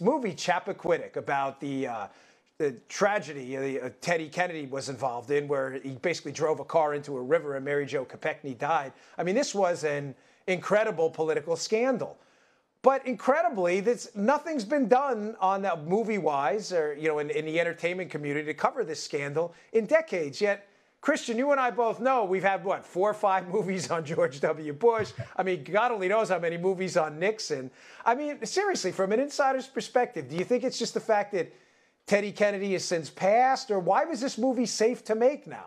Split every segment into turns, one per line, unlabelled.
this movie Chappaquiddick about the tragedy Teddy Kennedy was involved in, where he basically drove a car into a river and Mary Jo Kopechne died. I mean, this was an incredible political scandal. But incredibly, nothing's been done on that movie-wise, or in the entertainment community to cover this scandal in decades. Yet, Christian, you and I both know we've had, what, 4 or 5 movies on George W. Bush. I mean, God only knows how many movies on Nixon. I mean, seriously, from an insider's perspective, do you think it's just the fact that Teddy Kennedy has since passed, or why was this movie safe to make now?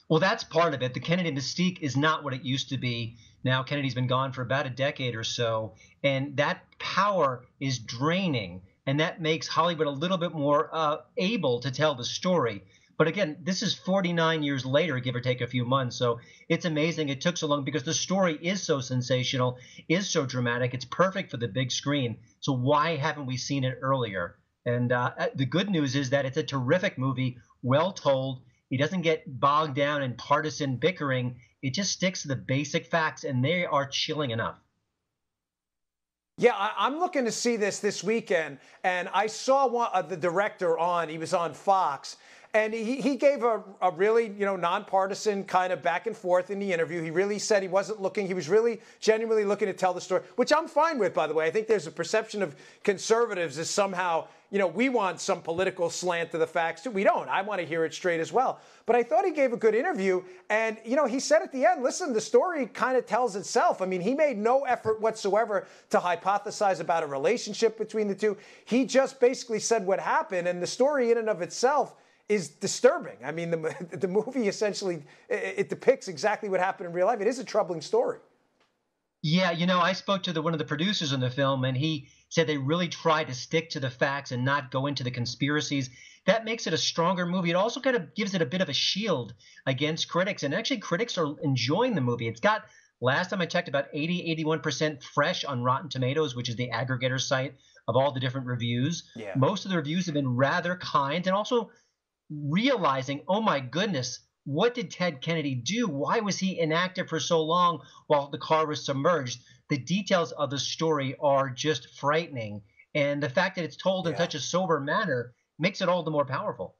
Well, that's part of it. The Kennedy mystique is not what it used to be. Now, Kennedy's been gone for about a decade or so, and that power is draining, and that makes Hollywood a little bit more able to tell the story. But again, this is 49 years later, give or take a few months, so it's amazing it took so long because the story is so sensational, is so dramatic, it's perfect for the big screen. So why haven't we seen it earlier? And the good news is that it's a terrific movie, well told. It doesn't get bogged down in partisan bickering. It just sticks to the basic facts, and they are chilling enough.
Yeah, I'm looking to see this weekend, and I saw the director on. He was on Fox, and he gave a really nonpartisan kind of back and forth in the interview. He really said he wasn't looking. He was really genuinely looking to tell the story, which I'm fine with, by the way. I think there's a perception of conservatives as somehow we want some political slant to the facts too. We don't. I want to hear it straight as well. But I thought he gave a good interview. And, he said at the end, listen, the story kind of tells itself. I mean, he made no effort whatsoever to hypothesize about a relationship between the two. He just basically said what happened. And the story in and of itself is disturbing. I mean, the movie essentially, it depicts exactly what happened in real life. It is a troubling story.
Yeah, I spoke to one of the producers in the film, and he said they really tried to stick to the facts and not go into the conspiracies. That makes it a stronger movie. It also kind of gives it a bit of a shield against critics, and actually critics are enjoying the movie. It's got, last time I checked, about 81% fresh on Rotten Tomatoes, which is the aggregator site of all the different reviews.
Yeah.
Most of the reviews have been rather kind, and also realizing, oh my goodness, what did Ted Kennedy do? Why was he inactive for so long while the car was submerged? The details of the story are just frightening. And the fact that it's told in such a sober manner makes it all the more powerful.